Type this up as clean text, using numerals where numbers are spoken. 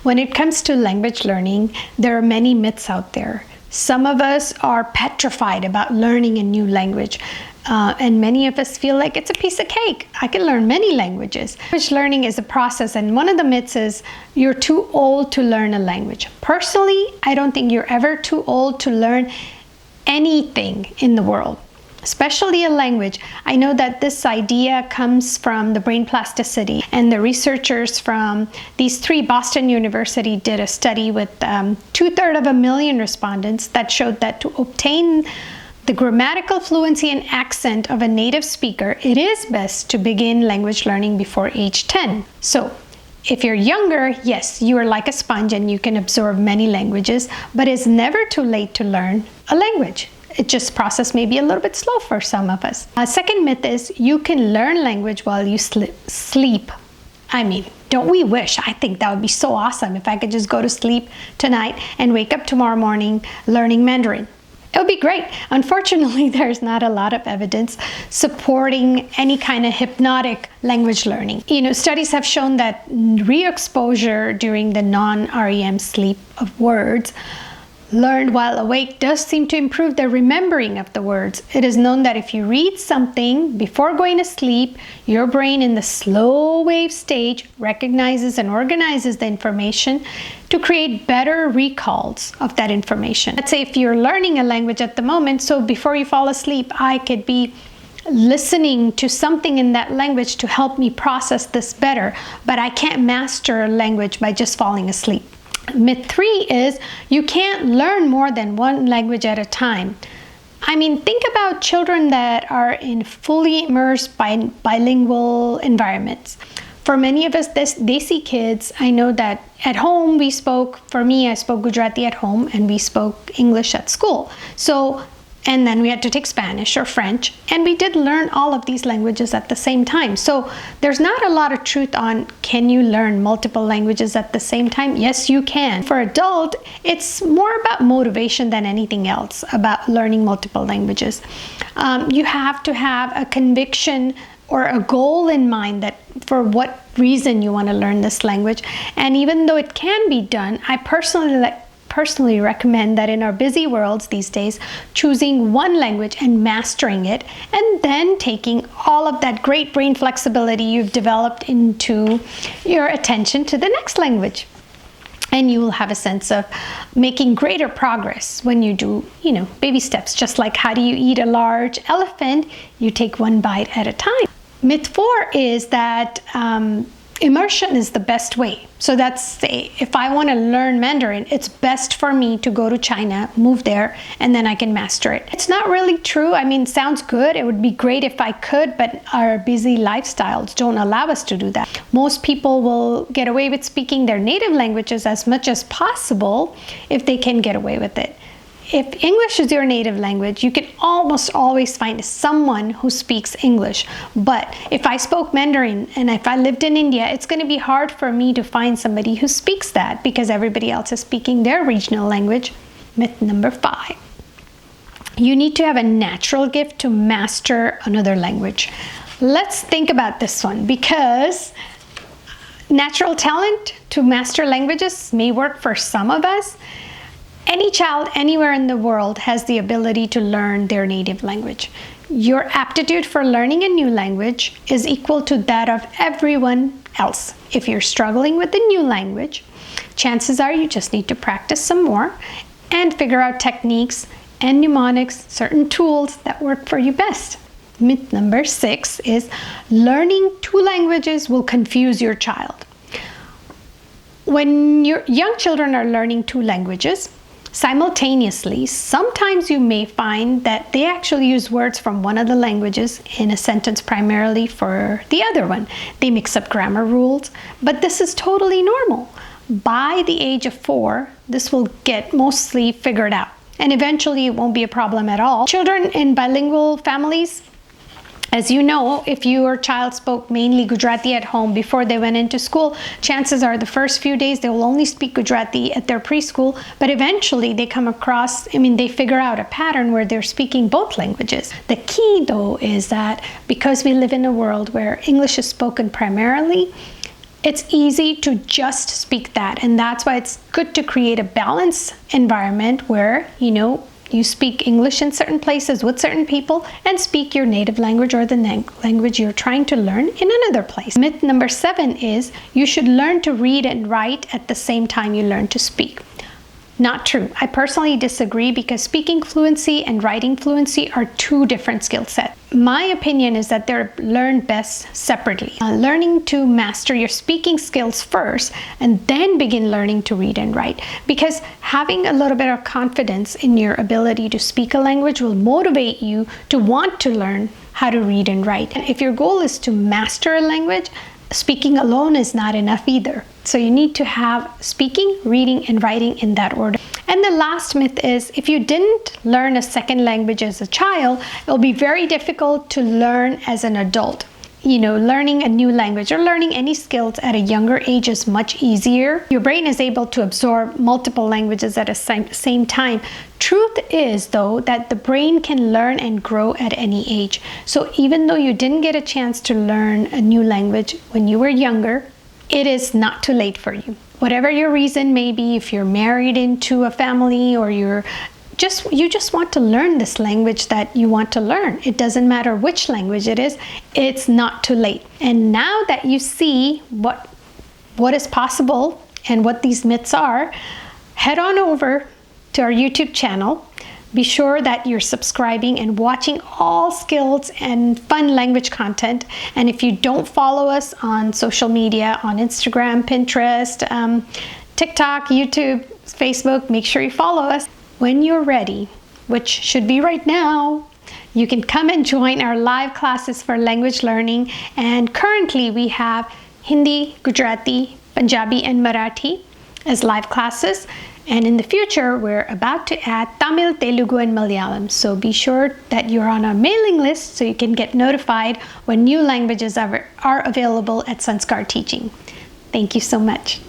When it comes to language learning, there are many myths out there. Some of us are petrified about learning a new language, and many of us feel like it's a piece of cake. I can learn many languages. Language learning is a process, and one of the myths is you're too old to learn a language. Personally, I don't think you're ever too old to learn anything in the world, especially a language. I know that this idea comes from the brain plasticity, and the researchers from these three Boston University did a study with 2/3 respondents that showed that to obtain the grammatical fluency and accent of a native speaker, it is best to begin language learning before age 10. So if you're younger, yes, you are like a sponge and you can absorb many languages, but it's never too late to learn a language. It just process may be a little bit slow for some of us. A second myth is you can learn language while you sleep. I mean, don't we wish? I think that would be so awesome if I could just go to sleep tonight and wake up tomorrow morning learning Mandarin. It would be great. Unfortunately, there's not a lot of evidence supporting any kind of hypnotic language learning. Studies have shown that re-exposure during the non-REM sleep of words learned while awake does seem to improve the remembering of the words. It is known that if you read something before going to sleep, your brain in the slow wave stage recognizes and organizes the information to create better recalls of that information. Let's say if you're learning a language at the moment, so before you fall asleep, I could be listening to something in that language to help me process this better, but I can't master a language by just falling asleep. Myth 3 is you can't learn more than one language at a time. I mean, think about children that are in fully immersed bilingual environments. For many of us, Desi kids, I know that at home I spoke Gujarati at home and we spoke English at school. And then we had to take Spanish or French, and we did learn all of these languages at the same time. So there's not a lot of truth on can you learn multiple languages at the same time? Yes, you can. For adult, it's more about motivation than anything else about learning multiple languages. You have to have a conviction or a goal in mind that for what reason you want to learn this language. And even though it can be done, I personally recommend that in our busy worlds these days, choosing one language and mastering it, and then taking all of that great brain flexibility you've developed into your attention to the next language. And you will have a sense of making greater progress when you do, baby steps. Just like how do you eat a large elephant? You take one bite at a time. Myth 4 is that immersion is the best way. So that's if I want to learn Mandarin, it's best for me to go to China, move there, and then I can master it. It's not really true. I mean, it sounds good. It would be great if I could, but our busy lifestyles don't allow us to do that. Most people will get away with speaking their native languages as much as possible if they can get away with it. If English is your native language, you can almost always find someone who speaks English. But if I spoke Mandarin and if I lived in India, it's going to be hard for me to find somebody who speaks that because everybody else is speaking their regional language. Myth number 5. You need to have a natural gift to master another language. Let's think about this one, because natural talent to master languages may work for some of us. Any child anywhere in the world has the ability to learn their native language. Your aptitude for learning a new language is equal to that of everyone else. If you're struggling with a new language, chances are you just need to practice some more and figure out techniques and mnemonics, certain tools that work for you best. Myth number 6 is learning 2 languages will confuse your child. When your young children are learning 2 languages, simultaneously, sometimes you may find that they actually use words from one of the languages in a sentence primarily for the other one. They mix up grammar rules, but this is totally normal. By the age of 4, this will get mostly figured out, and eventually it won't be a problem at all. Children in bilingual families, as you know, if your child spoke mainly Gujarati at home before they went into school, chances are the first few days they will only speak Gujarati at their preschool, but eventually they they figure out a pattern where they're speaking both languages. The key though is that because we live in a world where English is spoken primarily, It's easy to just speak that, and that's why it's good to create a balanced environment where you speak English in certain places with certain people and speak your native language or the language you're trying to learn in another place. Myth number 7 is you should learn to read and write at the same time you learn to speak. Not true. I personally disagree because speaking fluency and writing fluency are two different skill sets. My opinion is that they're learned best separately. Learning to master your speaking skills first and then begin learning to read and write, because having a little bit of confidence in your ability to speak a language will motivate you to want to learn how to read and write. And if your goal is to master a language, speaking alone is not enough either. So you need to have speaking, reading, and writing in that order. And the last myth is if you didn't learn a second language as a child, it'll be very difficult to learn as an adult. Learning a new language or learning any skills at a younger age is much easier. Your brain is able to absorb multiple languages at the same time. Truth is, though, that the brain can learn and grow at any age. So even though you didn't get a chance to learn a new language when you were younger, it is not too late for you. Whatever your reason may be, if you're married into a family or you just want to learn this language that you want to learn. It doesn't matter which language it is, it's not too late. And now that you see what is possible and what these myths are, head on over to our YouTube channel. Be sure that you're subscribing and watching all skills and fun language content. And if you don't follow us on social media, on Instagram, Pinterest, TikTok, YouTube, Facebook, make sure you follow us. When you're ready, which should be right now, you can come and join our live classes for language learning. And currently we have Hindi, Gujarati, Punjabi, and Marathi as live classes. And in the future, we're about to add Tamil, Telugu, and Malayalam. So be sure that you're on our mailing list so you can get notified when new languages are available at Sanskar Teaching. Thank you so much.